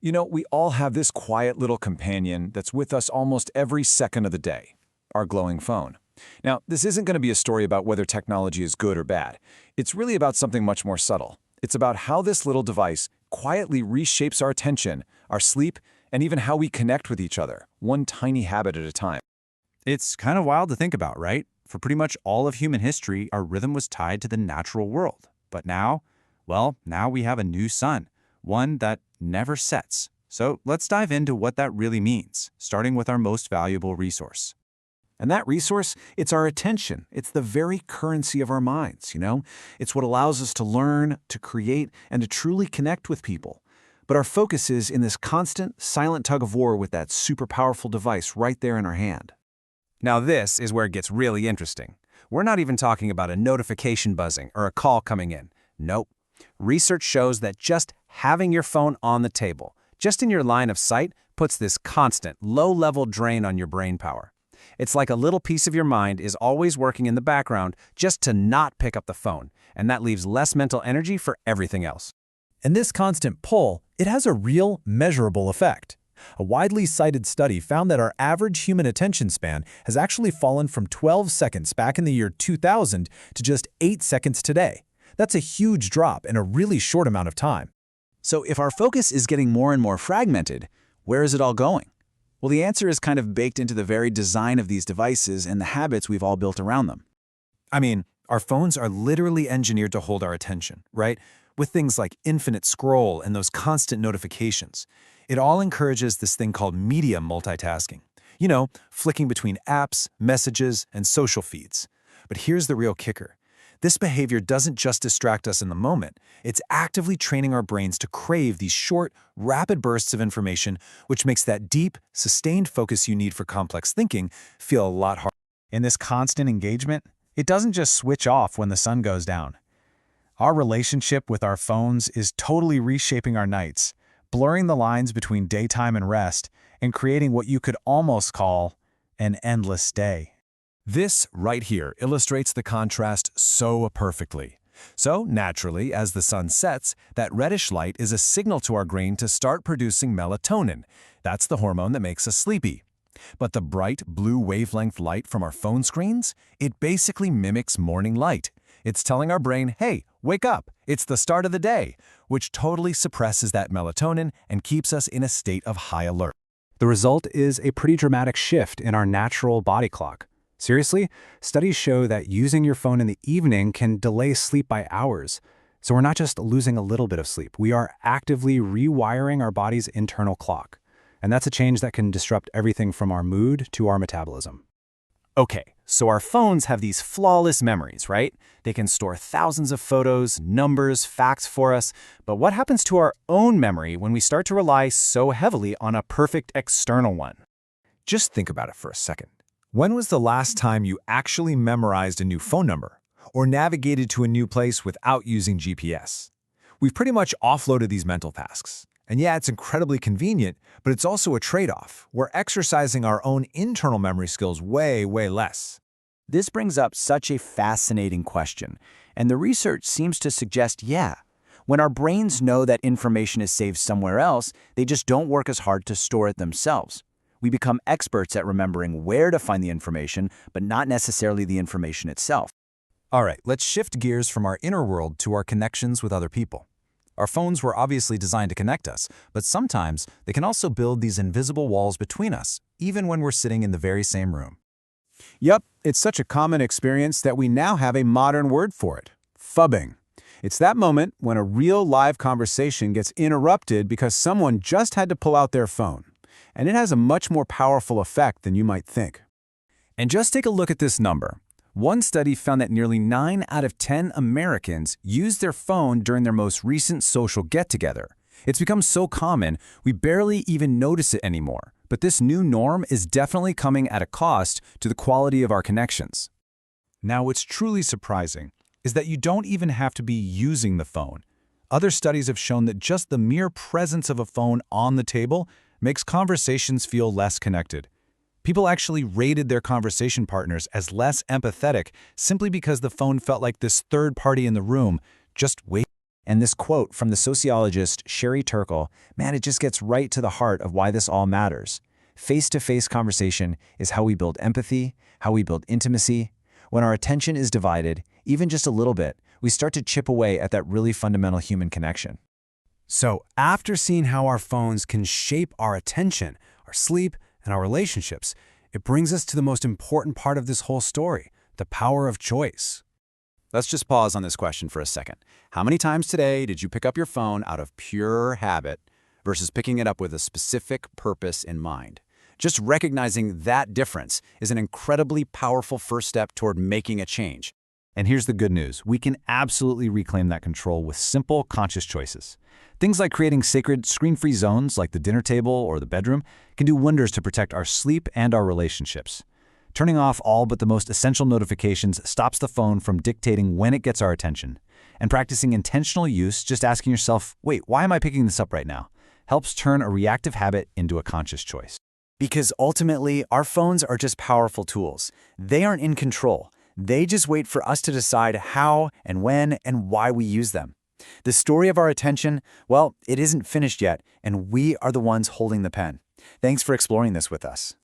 You know, we all have this quiet little companion that's with us almost every second of the day, our glowing phone. Now, this isn't going to be a story about whether technology is good or bad. It's really about something much more subtle. It's about how this little device quietly reshapes our attention, our sleep, and even how we connect with each other, one tiny habit at a time. It's kind of wild to think about, right? For pretty much all of human history, our rhythm was tied to the natural world. But now, well, now we have a new sun, one that never sets. So let's dive into what that really means, starting with our most valuable resource. And that resource, it's our attention. It's the very currency of our minds, you know? It's what allows us to learn, to create, and to truly connect with people. But our focus is in this constant, silent tug of war with that super powerful device right there in our hand. Now this is where it gets really interesting. We're not even talking about a notification buzzing or a call coming in. Nope. Research shows that just having your phone on the table, just in your line of sight, puts this constant, low-level drain on your brain power. It's like a little piece of your mind is always working in the background just to not pick up the phone, and that leaves less mental energy for everything else. And this constant pull, it has a real, measurable effect. A widely cited study found that our average human attention span has actually fallen from 12 seconds back in the year 2000 to just 8 seconds today. That's a huge drop in a really short amount of time. So if our focus is getting more and more fragmented, where is it all going? Well, the answer is kind of baked into the very design of these devices and the habits we've all built around them. I mean, our phones are literally engineered to hold our attention, right? With things like infinite scroll and those constant notifications. It all encourages this thing called media multitasking. You know, flicking between apps, messages, and social feeds. But here's the real kicker. This behavior doesn't just distract us in the moment. It's actively training our brains to crave these short, rapid bursts of information, which makes that deep, sustained focus you need for complex thinking feel a lot harder. In this constant engagement, it doesn't just switch off when the sun goes down. Our relationship with our phones is totally reshaping our nights, blurring the lines between daytime and rest, and creating what you could almost call an endless day. This right here illustrates the contrast so perfectly. So naturally, as the sun sets, that reddish light is a signal to our brain to start producing melatonin. That's the hormone that makes us sleepy. But the bright blue wavelength light from our phone screens, it basically mimics morning light. It's telling our brain, hey, wake up, it's the start of the day, which totally suppresses that melatonin and keeps us in a state of high alert. The result is a pretty dramatic shift in our natural body clock. Seriously, studies show that using your phone in the evening can delay sleep by hours. So we're not just losing a little bit of sleep, we are actively rewiring our body's internal clock. And that's a change that can disrupt everything from our mood to our metabolism. Okay, so our phones have these flawless memories, right? They can store thousands of photos, numbers, facts for us. But what happens to our own memory when we start to rely so heavily on a perfect external one? Just think about it for a second. When was the last time you actually memorized a new phone number or navigated to a new place without using GPS? We've pretty much offloaded these mental tasks. And yeah, it's incredibly convenient, but it's also a trade-off. We're exercising our own internal memory skills way, way less. This brings up such a fascinating question, and the research seems to suggest, yeah, when our brains know that information is saved somewhere else, they just don't work as hard to store it themselves. We become experts at remembering where to find the information, but not necessarily the information itself. All right, let's shift gears from our inner world to our connections with other people. Our phones were obviously designed to connect us, but sometimes they can also build these invisible walls between us, even when we're sitting in the very same room. Yep, it's such a common experience that we now have a modern word for it, phubbing. It's that moment when a real live conversation gets interrupted because someone just had to pull out their phone. And it has a much more powerful effect than you might think. And just take a look at this number. One study found that nearly 9 out of 10 Americans used their phone during their most recent social get-together. It's become so common, we barely even notice it anymore. But this new norm is definitely coming at a cost to the quality of our connections. Now, what's truly surprising is that you don't even have to be using the phone. Other studies have shown that just the mere presence of a phone on the table makes conversations feel less connected. People actually rated their conversation partners as less empathetic simply because the phone felt like this third party in the room, just waiting. And this quote from the sociologist Sherry Turkle, man, it just gets right to the heart of why this all matters. Face-to-face conversation is how we build empathy, how we build intimacy. When our attention is divided, even just a little bit, we start to chip away at that really fundamental human connection. So, after seeing how our phones can shape our attention, our sleep, and our relationships, it brings us to the most important part of this whole story, the power of choice. Let's just pause on this question for a second. How many times today did you pick up your phone out of pure habit versus picking it up with a specific purpose in mind? Just recognizing that difference is an incredibly powerful first step toward making a change. And here's the good news. We can absolutely reclaim that control with simple, conscious choices. Things like creating sacred, screen-free zones like the dinner table or the bedroom can do wonders to protect our sleep and our relationships. Turning off all but the most essential notifications stops the phone from dictating when it gets our attention. And practicing intentional use, just asking yourself, wait, why am I picking this up right now, helps turn a reactive habit into a conscious choice. Because ultimately, our phones are just powerful tools. They aren't in control. They just wait for us to decide how and when and why we use them. The story of our attention, well, it isn't finished yet, and we are the ones holding the pen. Thanks for exploring this with us.